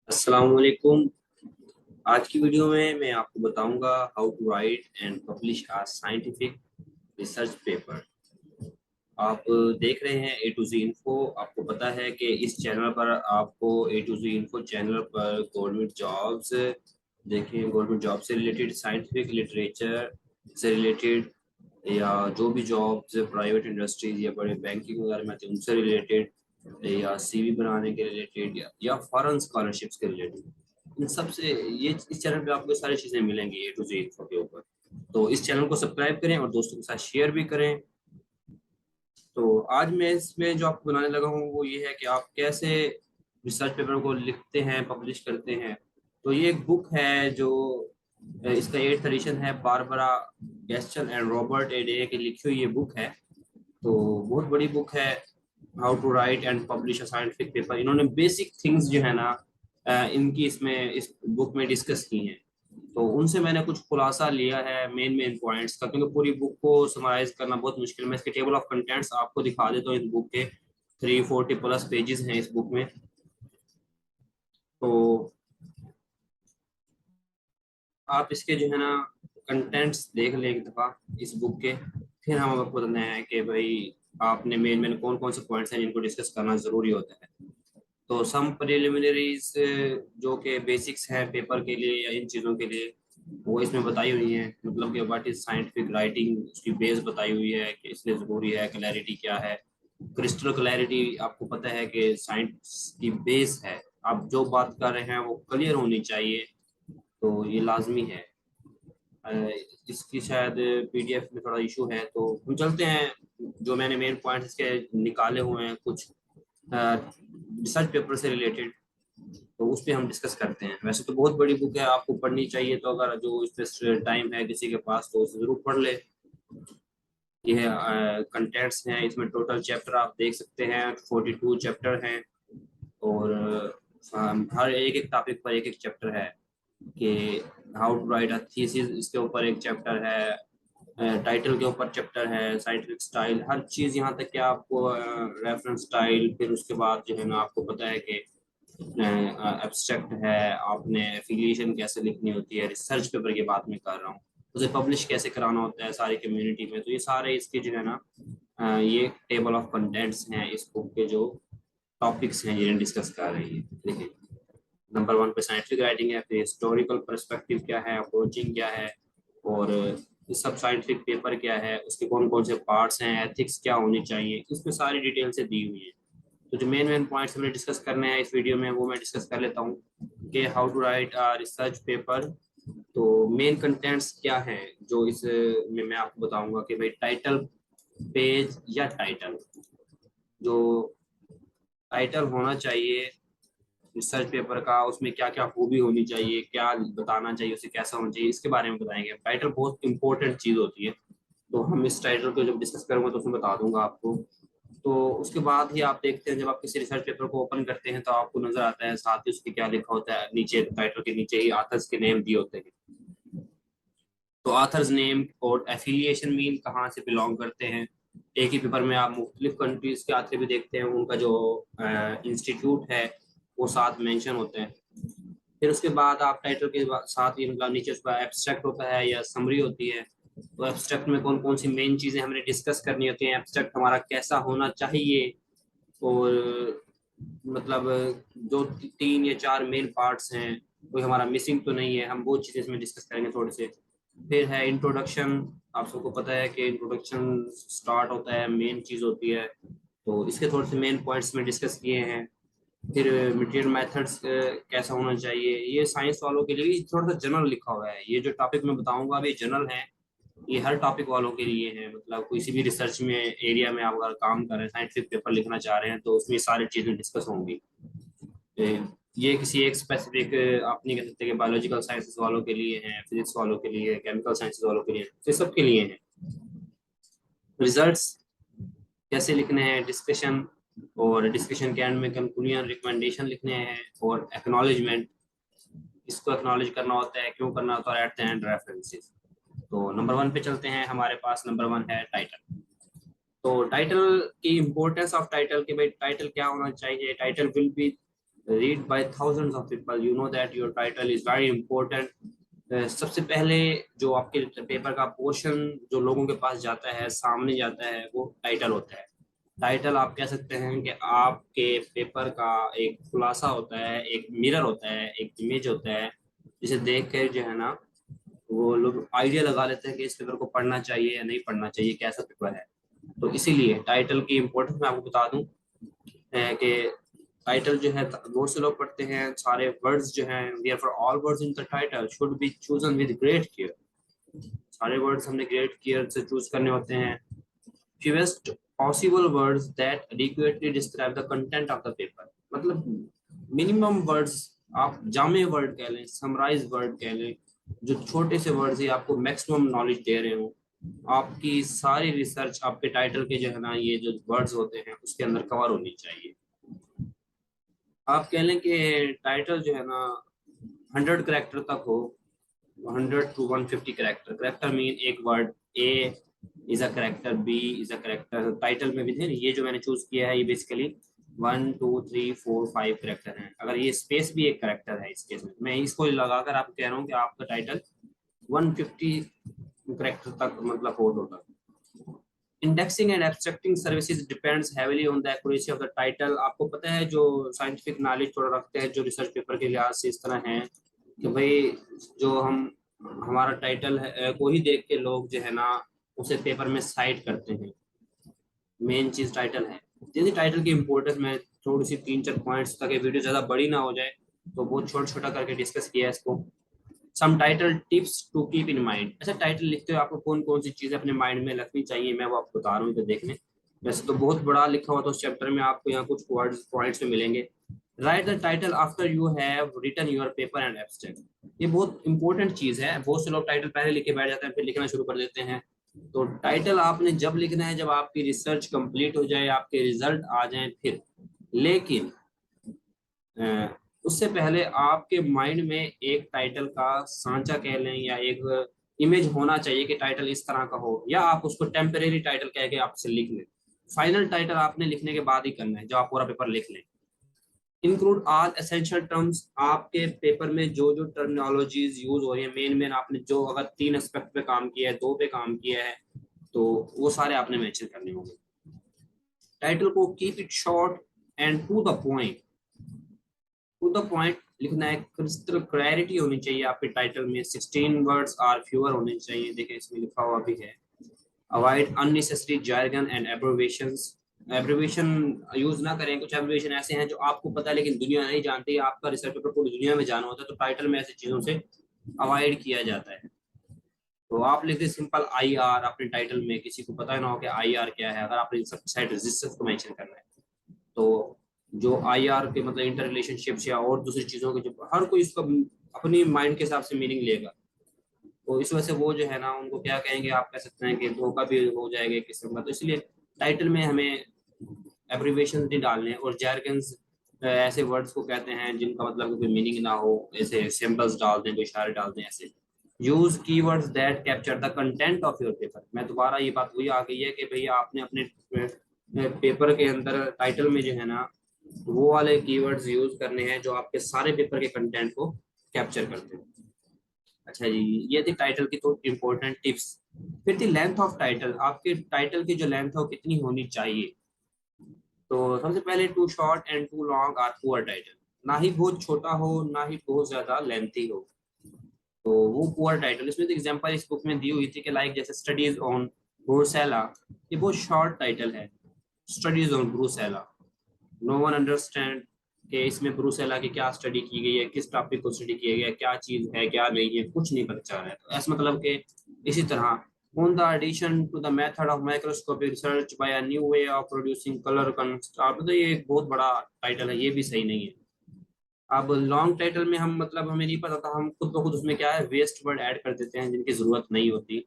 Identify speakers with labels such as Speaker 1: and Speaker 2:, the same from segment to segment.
Speaker 1: अस्सलाम वालेकुम। आज की वीडियो में मैं आपको बताऊंगा how to write and publish a scientific research paper. आप देख रहे हैं ए टू जी इन्फो। आपको पता है कि इस चैनल पर आपको ए टू जी इन्फो चैनल पर गवर्नमेंट जॉब्स देखें, गवर्नमेंट जॉब से रिलेटेड, साइंटिफिक लिटरेचर से रिलेटेड, या जो भी जॉब्स प्राइवेट इंडस्ट्रीज या बड़े बैंकिंग वगैरह में आते हैं उनसे रिलेटेड, या सीवी बनाने के रिलेटेड, या फॉरेन स्कॉलरशिप्स के रिलेटेड, इन सब से ये इस चैनल पे आपको सारी चीज़ें मिलेंगी ए टू जी इन्फो के ऊपर। तो इस चैनल को सब्सक्राइब करें और दोस्तों के साथ शेयर भी करें। तो आज मैं इसमें जो आपको बनाने लगा हूँ वो ये है कि आप कैसे रिसर्च पेपर को लिखते हैं, पब्लिश करते हैं। तो ये एक बुक है जो इसका 8th एडिशन है, बारबरा गैस्चल एंड रॉबर्ट एडे की लिखी हुई ये बुक है। तो बहुत बड़ी बुक है, how to write and publish a scientific paper. इन्होंने बेसिक थिंग्स जो है ना इनकी इसमें इस बुक में डिस्कस की हैं। तो उनसे मैंने कुछ खुलासा लिया है मेन मेन पॉइंट्स का, क्योंकि पूरी बुक को समराइज करना बहुत मुश्किल है। मैं इसके टेबल ऑफ कंटेंट्स आपको दिखा देता हूँ। इस बुक के 340 प्लस पेजेस हैं इस बुक में। तो आप इसके जो है ना कंटेंट्स देख लें एक दफ़ा इस बुक के, फिर हम आपको बताते हैं कि भाई आपने मेन मेन कौन कौन से पॉइंट्स हैं जिनको डिस्कस करना ज़रूरी होता है। तो सम प्रिलिमिनरीज जो कि बेसिक्स हैं पेपर के लिए या इन चीज़ों के लिए, वो इसमें बताई हुई हैं। मतलब कि व्हाट इज साइंटिफिक राइटिंग, उसकी बेस बताई हुई है कि इसलिए ज़रूरी है। क्लैरिटी क्या है, क्रिस्टल क्लैरिटी। आपको पता है कि साइंस की बेस है, आप जो बात कर रहे हैं वो क्लियर होनी चाहिए, तो ये लाजमी है। अ, इसकी शायद पीडीएफ में थोड़ा इशू है, तो हम चलते हैं। जो मैंने मेन पॉइंट्स इसके निकाले हुए हैं कुछ रिसर्च पेपर से रिलेटेड, तो उस पर हम डिस्कस करते हैं। वैसे तो बहुत बड़ी बुक है, आपको पढ़नी चाहिए, तो अगर जो इस पे टाइम है किसी के पास तो उसे जरूर पढ़ ले। ये कंटेंट्स हैं इसमें, टोटल चैप्टर आप देख सकते हैं 42 चैप्टर हैं। और हर एक एक टॉपिक पर एक एक चैप्टर है कि how to write a thesis, इसके ऊपर एक चैप्टर है, टाइटल के ऊपर चैप्टर है, साइंटिफिक स्टाइल, हर चीज़ यहाँ तक कि आपको रेफरेंस स्टाइल। फिर उसके बाद जो है ना आपको पता है कि एब्स्ट्रैक्ट है, आपने एफिलिएशन कैसे लिखनी होती है, रिसर्च पेपर की बात मैं कर रहा हूँ, उसे पब्लिश कैसे कराना होता है सारी कम्युनिटी में। तो ये सारे इसके जो है ना ये टेबल ऑफ कंटेंट्स हैं इस बुक के, जो टॉपिक्स हैं जिन्हें डिस्कस कर रही है। देखिए, नंबर 1 पे साइंटिफिक राइटिंग है, फिर हिस्टोरिकल पर्सपेक्टिव क्या है, अप्रोचिंग क्या है, और सब साइंटिफिक पेपर क्या है, उसके कौन कौन से पार्ट्स हैं, एथिक्स क्या होनी चाहिए, इसमें सारी डिटेल से दी हुई है। तो जो मेन मेन पॉइंट्स हमें डिस्कस करने हैं इस वीडियो में, वो मैं डिस्कस कर लेता हूँ कि how to write a research paper. तो मेन कंटेंट्स क्या हैं जो इस में मैं आपको बताऊंगा कि भाई टाइटल पेज या टाइटल, जो टाइटल होना चाहिए रिसर्च पेपर का, उसमें क्या क्या खूबी होनी चाहिए, क्या बताना चाहिए, उसे कैसा होना चाहिए, इसके बारे में बताएंगे। टाइटल बहुत इंपॉर्टेंट चीज़ होती है, तो हम इस टाइटल को जब डिस्कस करूंगा तो उसमें बता दूंगा आपको। तो उसके बाद ही आप देखते हैं, जब आप किसी रिसर्च पेपर को ओपन करते हैं तो आपको नजर आता है साथ ही उसके क्या लिखा होता है, नीचे टाइटल के नीचे ही ऑथर्स के नेम दिए होते हैं। तो ऑथर्स नेम और एफिलिएशन मीन कहाँ से बिलोंग करते हैं। एक ही पेपर में आप मुख्तलिफ कंट्रीज के आथर भी देखते हैं, उनका जो इंस्टीट्यूट है वो साथ मेंशन होते हैं। फिर उसके बाद आप टाइटल के साथ ही मतलब नीचे उसका एब्स्ट्रैक्ट होता है या समरी होती है। तो एब्स्ट्रैक्ट में कौन कौन सी मेन चीज़ें हमें डिस्कस करनी होती हैं, एब्स्ट्रैक्ट हमारा कैसा होना चाहिए, और मतलब जो 3 या 4 मेन पार्ट्स हैं कोई हमारा मिसिंग तो नहीं है, हम वो चीज़ें इसमें डिस्कस करेंगे थोड़े से। फिर है इंट्रोडक्शन। आप सबको पता है कि इंट्रोडक्शन स्टार्ट होता है, मेन चीज़ होती है, तो इसके थोड़े से मेन पॉइंट्स में डिस्कस किए हैं। फिर मटेरियल मेथड्स कैसा होना चाहिए, ये साइंस वालों के लिए थोड़ा सा जनरल लिखा हुआ है। ये जो टॉपिक मैं बताऊंगा अभी जनरल है, ये हर टॉपिक वालों के लिए है। मतलब किसी भी रिसर्च में एरिया में आप अगर काम कर रहे हैं, साइंटिफिक पेपर लिखना चाह रहे हैं, तो उसमें सारी चीज़ें डिस्कस होंगी। ये किसी एक स्पेसिफिक आप नहीं कह सकते कि बायोलॉजिकल साइंसेस वालों के लिए हैं, फिजिक्स वालों के लिए, केमिकल साइंसेस वालों के लिए, ये सब के लिए हैं। रिजल्ट्स कैसे लिखने हैं, डिस्कशन, और डिस्कशन के एंड में कंक्लूजन रिकमेंडेशन लिखने हैं, और एक्नॉलेजमेंट, इसको एक्नॉलेज करना होता है, क्यों करना होता है, एट द एंड रेफरेंसेस। तो नंबर 1 पे चलते हैं। हमारे पास नंबर 1 है टाइटल। तो टाइटल की इम्पोर्टेंस ऑफ टाइटल, कि भाई टाइटल क्या होना चाहिए। Title will be read by thousands of people, you know that your title is very important. सबसे पहले जो आपके पेपर का पोर्शन जो लोगों के पास जाता है, सामने जाता है, वो टाइटल होता है। टाइटल आप कह सकते हैं कि आपके पेपर का एक खुलासा होता है, एक मिरर होता है, एक इमेज होता है, जिसे देख कर जो है ना वो लोग आइडिया लगा लेते हैं कि इस पेपर को पढ़ना चाहिए या नहीं पढ़ना चाहिए, कैसा पेपर है। तो इसीलिए टाइटल की इम्पोर्टेंस मैं आपको बता दूं कि टाइटल जो है बहुत से लोग पढ़ते हैं, सारे वर्ड्स जो हैं therefore all words in the title should be chosen with great care। सारे वर्ड्स हमने ग्रेट केयर से चूज करने होते हैं। fewest possible words that adequately describe the content of the paper, मतलब मिनिमम वर्ड्स, आप जामे वर्ड कह लें, समराइज वर्ड कह लें, जो छोटे से वर्ड्स ही आपको मैक्सिमम नॉलेज दे रहे हो। आपकी सारी रिसर्च आपके टाइटल के जो है ना ये जो वर्ड्स होते हैं उसके अंदर कवर होनी चाहिए। आप कह लें कि टाइटल जो है ना 100 करेक्टर तक हो, 100 to 150 करेक्टर। करेक्टर मीन एक word A is a character, B is a character. Title में भी थे ये जो मैंने चूज किया है ये बेसिकली 1 2 3 4 5 करेक्टर हैं। अगर ये स्पेस भी एक करेक्टर है इस केस में, मैं इसको लगाकर आपको कह रहा हूँ कि आपका टाइटल 150 करेक्टर तक मतलब हो total. Indexing and abstracting services depends heavily on the accuracy of the title. आपको पता है जो साइंटिफिक नॉलेज थोड़ा रखते हैं, जो रिसर्च पेपर के लिहाज से इस तरह है कि भाई जो हम हमारा टाइटल है को ही देख के लोग जो है ना उसे पेपर में साइट करते हैं। मेन चीज टाइटल है। जैसे टाइटल की इम्पोर्टेंस में थोड़ी सी 3-4 पॉइंट्स तक वीडियो ज्यादा बड़ी ना हो जाए तो बहुत छोटा छोटा करके डिस्कस किया है इसको। Some title tips to keep in mind. अच्छा, टाइटल लिखते हो आपको कौन कौन सी चीजें अपने माइंड में रखनी चाहिए, मैं वो आपको बता रहा हूँ तो देखने। वैसे तो बहुत बड़ा लिखा हुआ तो उस चैप्टर में आपको यहाँ कुछ वर्ड्स पॉइंट्स में मिलेंगे। Write the title after you have written your paper and abstract. ये बहुत इंपॉर्टेंट चीज है। बहुत से लोग टाइटल पहले लिख के बैठ जाते हैं फिर लिखना शुरू कर देते हैं। तो टाइटल आपने जब लिखना है जब आपकी रिसर्च कंप्लीट हो जाए, आपके रिजल्ट आ जाए फिर। लेकिन उससे पहले आपके माइंड में एक टाइटल का सांचा कह लें या एक इमेज होना चाहिए कि टाइटल इस तरह का हो, या आप उसको टेम्परेरी टाइटल कह के आपसे लिख लें। फाइनल टाइटल आपने लिखने के बाद ही करना है जब आप पूरा पेपर लिख लें। Include all essential terms. आपके पेपर में जो जो टर्मिनोलॉजीज यूज हो रही है मेन मेन, आपने जो अगर 3 एस्पेक्ट पे काम किया है, 2 पे काम किया है, तो वो सारे आपने मेंशन करने होंगे। टाइटल को keep it short and to the point. To the point लिखना है, क्रिस्टल क्लैरिटी होनी चाहिए आपके टाइटल में। 16 वर्ड्स आर फ्यूअर होने चाहिए। देखिए इसमें लिखा हुआ भी है, avoid unnecessary jargon and abbreviations. Abbreviation use ना करें। कुछ एब्रिविएशन ऐसे हैं जो आपको पता है लेकिन दुनिया नहीं जानती। आपका रिसर्च पेपर पूरी दुनिया में जाना होता है तो टाइटल में ऐसी चीजों से अवॉइड किया जाता है। तो आप लिखते सिंपल आई आर अपने टाइटल में, किसी को पता ना हो कि आई आर क्या है। अगर आपने साइट रजिस्टर्स को मेंशन करना है तो जो आई आर के मतलब इंटर रिलेशनशिप्स या और दूसरी चीजों के जो हर कोई इसका अपनी माइंड के हिसाब से मीनिंग लेगा। तो इस वजह से वो जो है ना उनको क्या कहेंगे, आप कह सकते हैं कि धोखा भी हो जाएगा एक किस्म का। तो इसलिए टाइटल में हमें एब्रिविएशन नहीं डालने और जैरगन्स ऐसे वर्ड्स को कहते हैं जिनका मतलब कोई मीनिंग ना हो, ऐसे सिंबल्स डाल दें, कोई इशारे डाल दें ऐसे। Use keywords that capture the content of your paper. मैं दोबारा ये बात वही आ गई है कि भैया आपने अपने पेपर के अंदर टाइटल में जो है ना वो वाले कीवर्ड्स यूज करने हैं जो आपके सारे पेपर के कंटेंट को कैप्चर करते हैं। अच्छा जी, ये थी टाइटल की तो इम्पोर्टेंट टिप्स। फिर थी लेंथ ऑफ टाइटल। आपके टाइटल की जो लेंथ है वो कितनी होनी चाहिए। तो सबसे पहले too short and too long are poor title. ना ही बहुत छोटा हो ना ही बहुत ज्यादा लेंथी हो, तो वो पुअर टाइटल। इसमें तो एग्जांपल इस बुक में दी हुई थी कि लाइक जैसे स्टडीज ऑन ब्रूसेला, ये बहुत शॉर्ट टाइटल है। Studies on Brucella, no one understand कि इसमें ब्रूसेला की क्या स्टडी की गई है, किस टॉपिक को स्टडी किया गया है, क्या चीज है क्या नहीं है, कुछ नहीं पता चल रहा है। तो ऐसा मतलब कि इसी तरह on the addition to the method of microscopic research by a new way of producing color construct। तो ये एक बहुत बड़ा टाइटल है, ये भी सही नहीं है। अब लॉन्ग टाइटल में हम मतलब हमें नहीं पता था, हम खुद ब खुद उसमें क्या है वेस्ट वर्ड ऐड कर देते हैं जिनकी जरूरत नहीं होती।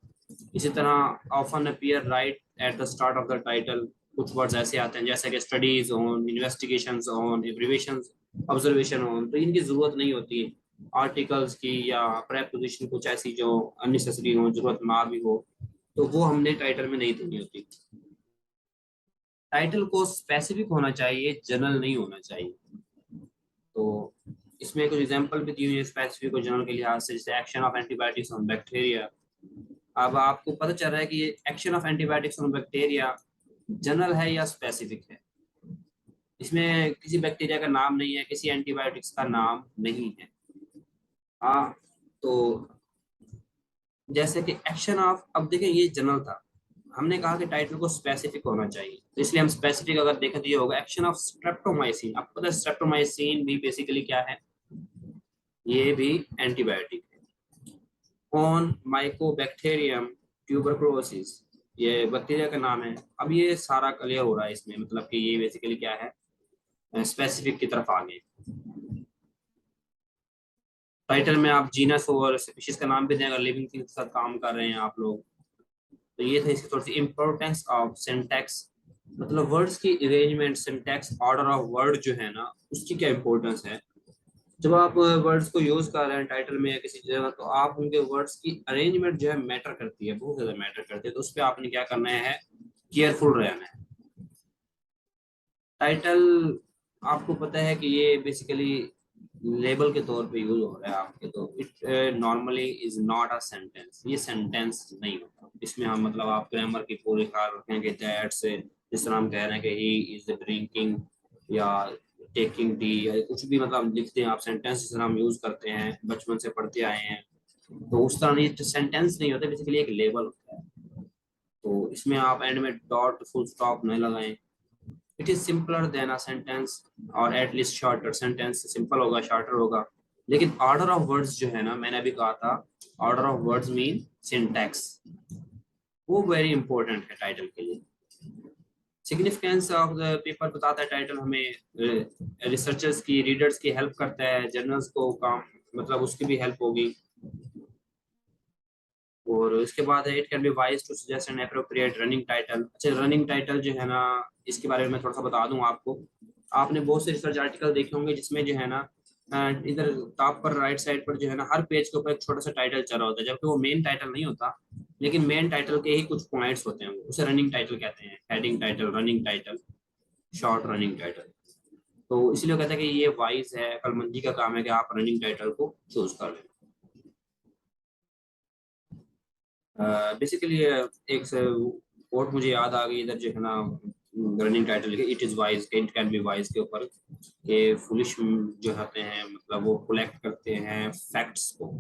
Speaker 1: इसी तरह often appear right at the start of the title. कुछ वर्ड्स ऐसे आते हैं जैसे कि studies on, investigations on, abbreviations, observation on, तो इनकी जरूरत नहीं होती। आर्टिकल्स की या प्रेपोजिशन कुछ ऐसी जो अननेसेसरी हो, जरूरत ना भी हो, तो वो हमने टाइटल में नहीं देनी होती। टाइटल को स्पेसिफिक होना चाहिए, जनरल नहीं होना चाहिए। तो इसमें कुछ एग्जांपल भी दी हुई है स्पेसिफिक और जनरल के लिहाज से, जैसे action of antibiotics on bacteria. अब आपको पता चल रहा है कि ये action of antibiotics on bacteria general है या स्पेसिफिक है। इसमें किसी बैक्टीरिया का नाम नहीं है, किसी एंटीबायोटिक्स का नाम नहीं है। हाँ, तो जैसे कि एक्शन ऑफ, अब देखें ये जनरल था, हमने कहा कि टाइटल को स्पेसिफिक होना चाहिए, तो इसलिए हम स्पेसिफिक अगर देखें तो ये होगा एक्शन ऑफ स्ट्रेप्टोमाइसिन। आपको पता है स्ट्रेप्टोमाइसिन भी बेसिकली क्या है, ये भी एंटीबायोटिक है। ऑन माइकोबैक्टीरियम ट्यूबरकुलोसिस, ये बैक्टीरिया का नाम है। अब ये सारा क्लियर हो रहा है इसमें, मतलब कि ये बेसिकली क्या है, स्पेसिफिक की तरफ आ गए। टाइटल में आप जीनस और स्पीशीज का नाम भी दें अगर लिविंग थिंग्स के साथ काम कर रहे हैं आप लोग। तो ये था इसकी थोड़ी सी इम्पोर्टेंस ऑफ सिंटैक्स, मतलब वर्ड्स की arrangement, syntax, order of word जो है ना, उसकी क्या इंपॉर्टेंस है। जब आप वर्ड्स को यूज कर रहे हैं टाइटल में या किसी जगह, तो आप उनके वर्ड्स की अरेंजमेंट जो है मैटर करती है, बहुत ज्यादा मैटर करती है। तो उस पर आपने क्या करना है, केयरफुल रहना है। टाइटल आपको पता है कि ये बेसिकली लेबल के तौर पे यूज हो रहा है आपके, तो it normally is not a sentence, ये सेंटेंस नहीं होता। इसमें हम मतलब आप ग्रामर की पूरी ख्याल रखें कि दैट से, जिस तरह हम कह रहे हैं कि ही इज ड्रिंकिंग या टेकिंग टी या कुछ भी मतलब लिखते हैं आप सेंटेंस, जिस तरह हम यूज करते हैं बचपन से पढ़ते आए हैं, तो उस तरह नहीं, सेंटेंस नहीं होता, बेसिकली एक लेबल होता है। तो इसमें आप एंड में डॉट फुल स्टॉप नहीं लगाएं। It is simpler than a sentence, और at least shorter. Sentence simple होगा, शॉर्टर होगा। लेकिन ऑर्डर ऑफ वर्ड्स जो है ना, मैंने अभी कहा था order of words mean syntax, वो वेरी इंपॉर्टेंट है टाइटल के लिए। सिग्निफिकेंस ऑफ द पेपर बताता है टाइटल हमें, रिसर्चर्स की, रीडर्स की हेल्प करता है, जर्नल्स को काम मतलब उसकी भी हेल्प होगी। और इसके बाद है it can be wise to suggest an appropriate running title. अच्छा, रनिंग टाइटल जो है ना, इसके बारे में मैं थोड़ा सा बता दूं आपको। आपने बहुत से रिसर्च आर्टिकल देखे होंगे जिसमें जो है ना, इधर टॉप पर राइट साइड पर जो है ना, हर पेज के ऊपर एक छोटा सा टाइटल चला होता है, जबकि वो मेन टाइटल नहीं होता, लेकिन मेन टाइटल के ही कुछ पॉइंट्स होते हैं, उसे रनिंग टाइटल कहते हैं। Heading title, running title, short running title. तो इसलिए कहते हैं कि ये वाइज है, अक्लमंदी का काम है कि आप रनिंग टाइटल को चूज कर लें। बेसिकली एक कोट मुझे याद आ गई इधर जो है ना, running title it is wise, it can be wise के ऊपर, ये फुलिश जो होते हैं मतलब वो कलेक्ट करते हैं फैक्ट्स को,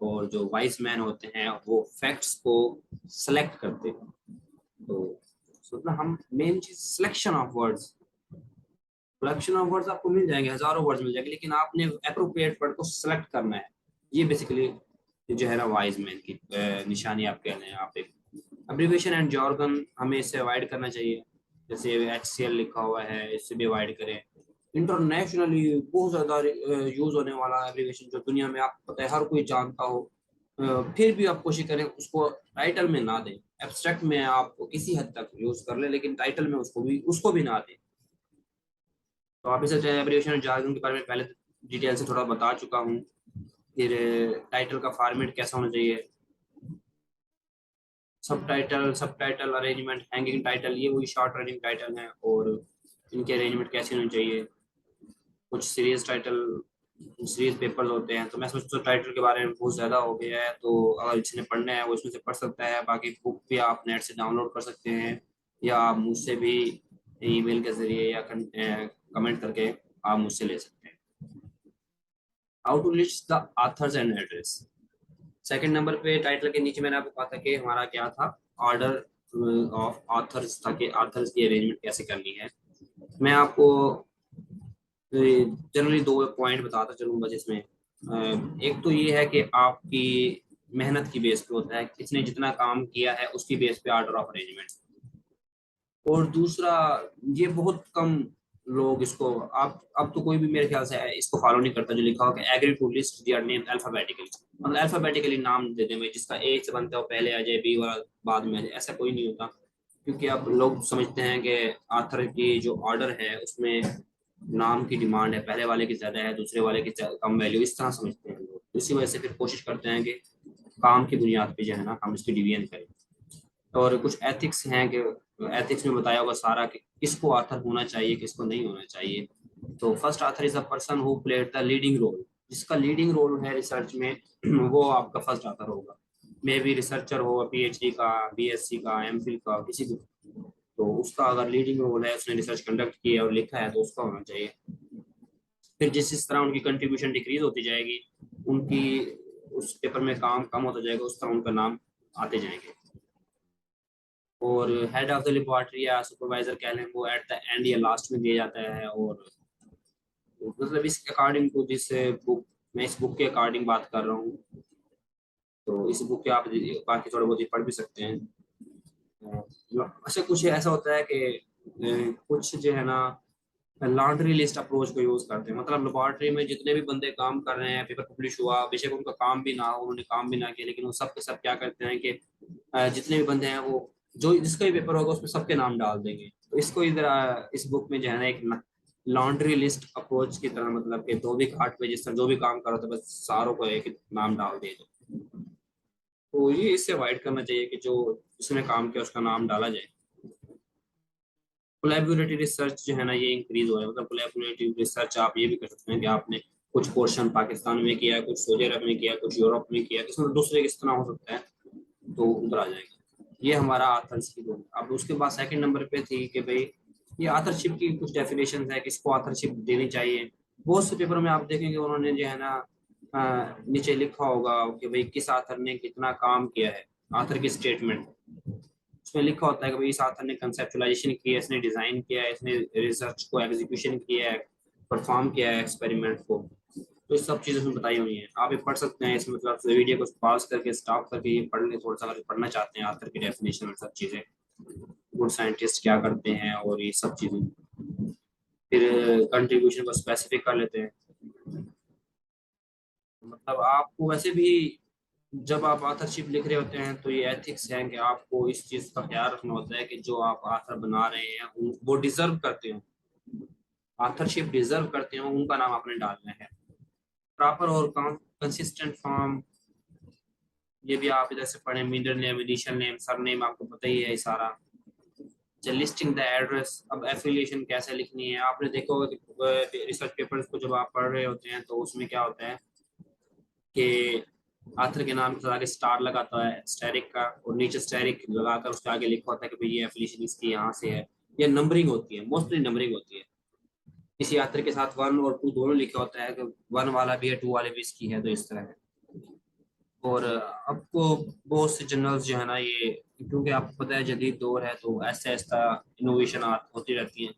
Speaker 1: और जो वाइज मैन होते हैं वो फैक्ट्स को सेलेक्ट करते हैं। तो मतलब हम मेन चीज selection of words, collection of words आपको मिल जाएंगे, हजारों वर्ड्स मिल जाएंगे, लेकिन आपने अप्रोप्रिएट वर्ड को सिलेक्ट करना है। ये बेसिकली जो है ना वाइज मैन की निशानी आप कह रहे हैं। आप एक अब्रिविएशन एंड जॉर्गन हमें इससे अवॉइड करना चाहिए, जैसे HCL लिखा हुआ है, इससे भी अवॉइड करें। इंटरनेशनली बहुत ज़्यादा यूज़ होने वाला एब्रिविएशन जो दुनिया में आपको पता है हर कोई जानता हो, फिर भी आप कोशिश करें उसको टाइटल में ना दें। एब्स्ट्रैक्ट में आप किसी हद तक यूज़ कर ले, लेकिन टाइटल में उसको भी ना दें। तो आप इसे एब्रिविएशन एंड जॉर्गन के बारे में पहले डिटेल से थोड़ा बता चुका हूँ। फिर टाइटल का फॉर्मेट कैसा होना चाहिए, सब टाइटल अरेंजमेंट, हैंगिंग टाइटल, ये वही शॉर्ट रनिंग टाइटल हैं, और इनके अरेंजमेंट कैसे होने चाहिए। कुछ सीरीज टाइटल, सीरीज पेपर्स होते हैं, तो मैं सोचता हूँ टाइटल के बारे में बहुत ज़्यादा हो गया है, तो अगर जिसने पढ़ना है वो इसमें से पढ़ सकता है। बाकी बुक भी आप नेट से डाउनलोड कर सकते हैं, या आप मुझसे भी ईमेल के जरिए या कमेंट करके आप मुझसे ले सकते हैं। How to list the authors and address. Second number पे टाइटल के नीचे मैंने आपको कहा था कि हमारा क्या था, ऑर्डर ऑफ ऑथर्स था, कि ऑथर्स की अरेंजमेंट कैसे करनी है। मैं आपको जनरली दो पॉइंट बताता चलूंगा जिसमें एक तो ये है कि आपकी मेहनत की बेस पे होता है, किसने जितना काम किया है उसकी बेस पे ऑर्डर ऑफ अरेंजमेंट। और दूसरा, ये बहुत कम लोग इसको, आप अब तो कोई भी मेरे ख्याल से इसको फॉलो नहीं करता, जो लिखा हो कि agree to list their name alphabetically, मतलब अल्फाबेटिकली नाम दे दें भाई, जिसका ए से बनता है वो पहले आ जाए, बी वाला बाद में आ जाए, ऐसा कोई नहीं होता। क्योंकि अब लोग समझते हैं कि आथर की जो ऑर्डर है उसमें नाम की डिमांड है, पहले वाले की ज्यादा है, दूसरे वाले की कम वैल्यू, इस तरह समझते हैं लोग। तो इसी वजह से फिर कोशिश करते हैं कि काम की बुनियाद पे जो है ना हम इसकी डिवीजन करें। और कुछ एथिक्स हैं कि एथिक्स में बताया होगा सारा कि किसको आथर होना चाहिए, किसको नहीं होना चाहिए। तो first author is a person who played the leading role, जिसका लीडिंग रोल है रिसर्च में वो आपका फर्स्ट ऑथर होगा। मे बी रिसर्चर हो, पीएचडी का, बीएससी का, एमफिल का, किसी भी, तो उसका अगर लीडिंग रोल है, उसने रिसर्च कंडक्ट किया और लिखा है, तो उसका होना चाहिए। फिर जिस तरह उनकी कंट्रीब्यूशन डिक्रीज होती जाएगी, उनकी उस पेपर में काम कम होता जाएगा, उस तरह उनका नाम आते जाएंगे। और हेड ऑफ द लेबोरेटरी या सुपरवाइजर कह लें, वो एट द एंड या लास्ट में दिया जाता है। और मतलब इस अकॉर्डिंग टू दिस बुक, मैं इस बुक के अकॉर्डिंग बात कर रहा हूँ, तो इस बुक के आप बाकी थोड़े बहुत ही पढ़ भी सकते हैं। अच्छा, कुछ ऐसा होता है कि कुछ जो है ना लॉन्ड्री लिस्ट अप्रोच को यूज करते हैं। मतलब लेबोरेटरी में जितने भी बंदे काम कर रहे हैं, पेपर पब्लिश हुआ, बेशक उनका काम भी ना हो, उन्होंने काम भी ना किया, लेकिन वो सब के सब क्या करते हैं कि जितने भी बंदे हैं वो जो जिसका भी पेपर होगा उसमें सबके नाम डाल देंगे। तो इसको इधर इस बुक में जो है ना एक लॉन्ड्री लिस्ट अप्रोच की तरह, मतलब कि दो भी घाट पे जिस तरह जो भी काम करो तो बस सारों को एक नाम डाल दे दो। तो ये इससे अवॉइड करना चाहिए कि जो जिसने काम किया उसका नाम डाला जाए। कोलैबोरेटिव रिसर्च जो है ना ये इंक्रीज हो रहा है। मतलब कोलैबोरेटिव रिसर्च आप ये भी कर सकते हैं कि आपने कुछ पोर्शन पाकिस्तान में किया, कुछ सऊदी अरब में किया, कुछ यूरोप में किया, इसमें दूसरे किस तरह हो सकता है, तो उधर आ जाएगा। ये हमारा आथर्स की दो। अब उसके बाद सेकंड नंबर पे थी कि भाई ये आथरशिप की कुछ डेफिनेशन है, किसको आथरशिप देनी चाहिए। बहुत से पेपर में आप देखेंगे उन्होंने जो है ना नीचे लिखा होगा कि भाई किस आथर ने कितना काम किया है, आथर की स्टेटमेंट। उसमें लिखा होता है कि भाई इस आथर ने कंसेप्चुलाइजेशन किया है, इसने डिजाइन किया है, इसने रिसर्च को एग्जीक्यूशन किया है, परफॉर्म किया है एक्सपेरिमेंट को। तो इस सब चीज़ें उसमें बताई हुई हैं, आप ये पढ़ सकते हैं। इसमें मतलब वीडियो को पॉज करके स्टॉप करके ये पढ़ लें थोड़ा सा, अगर पढ़ना चाहते हैं आथर की डेफिनेशन और सब चीज़ें, गुड साइंटिस्ट क्या करते हैं और ये सब चीज़ें। फिर कंट्रीब्यूशन को स्पेसिफिक कर लेते हैं। मतलब आपको वैसे भी जब आप ऑथरशिप लिख रहे होते हैं तो ये एथिक्स है कि आपको इस चीज़ का ख्याल रखना होता है कि जो आप ऑथर बना रहे हैं वो डिजर्व करते हो, ऑथरशिप डिजर्व करते हो, उनका नाम आपने डालना है। प्रॉपर और कंसिस्टेंट फॉर्म, ये भी आप इधर से पढ़ें, middle name, initial name, sir name, आपको पता ही है ये सारा। लिस्टिंग द एड्रेस, अब एफिलिएशन कैसे लिखनी है, आपने देखा होगा कि रिसर्च पेपर्स को जब आप पढ़ रहे होते हैं तो उसमें क्या होता है कि आथर के नाम के आगे स्टार लगाता है स्टेरिक का, और नीचे स्टेरिक लगाकर उसके आगे लिखा होता है कि भाई ये एफिलिएशन इसकी यहाँ से है। ये नंबरिंग होती है, मोस्टली नंबरिंग होती है। किसी आथर के साथ 1 और 2 दोनों लिखा होता है, कि 1 वाला भी है, 2 वाले भी इसकी है, तो इस तरह है। और आपको बहुत से जर्नल्स जो है ना ये, क्योंकि आपको पता है जदीद दौर है तो ऐसा ऐसा इनोवेशन होती रहती है।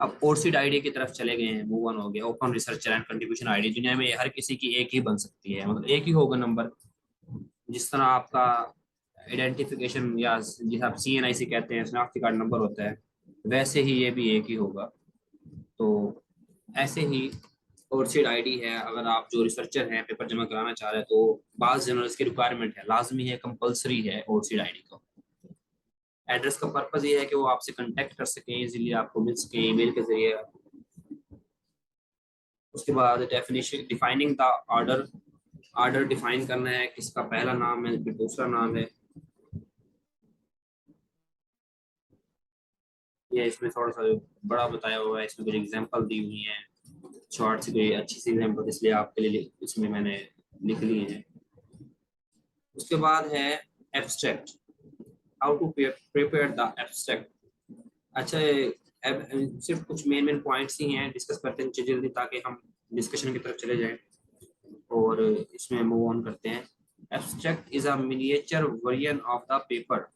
Speaker 1: अब ओरसिड आईडी की तरफ चले गए हैं, मूव ऑन हो गया, open researcher and contribution ID. दुनिया में हर किसी की एक ही बन सकती है, मतलब एक ही होगा नंबर। जिस तरह आपका आइडेंटिफिकेशन या जिसे आप CNIC कहते हैं, शनाख्ती कार्ड नंबर होता है, वैसे ही ये भी एक ही होगा। तो ऐसे ही ओरसीड आईडी है, अगर आप जो रिसर्चर हैं पेपर जमा कराना चाह रहे हैं तो बाज जर्नल्स की रिक्वायरमेंट है, लाजमी है, कंपलसरी है ओरसीड आईडी का। एड्रेस का पर्पज ये है कि वो आपसे कांटेक्ट कर सकें, इजीली आपको मिल सके ईमेल के जरिए। उसके बाद definition, defining the order, order define करना है, किसका पहला नाम है फिर दूसरा नाम है। ये इसमें थोड़ा सा बड़ा बताया हुआ है, इसमें कुछ एग्जांपल दी हुई हैं शॉर्ट सी, कोई अच्छी सी एग्जांपल, इसलिए आपके लिए इसमें मैंने लिख ली है। उसके बाद है abstract, how to prepare the abstract. अच्छा, सिर्फ कुछ मेन मेन पॉइंट्स ही हैं, डिस्कस करते हैं जल्दी जल्दी ताकि हम डिस्कशन की तरफ चले जाएं और इसमें मूव ऑन करते हैं। Abstract is a miniature version of the paper.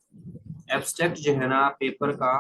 Speaker 1: Abstract जो है ना पेपर का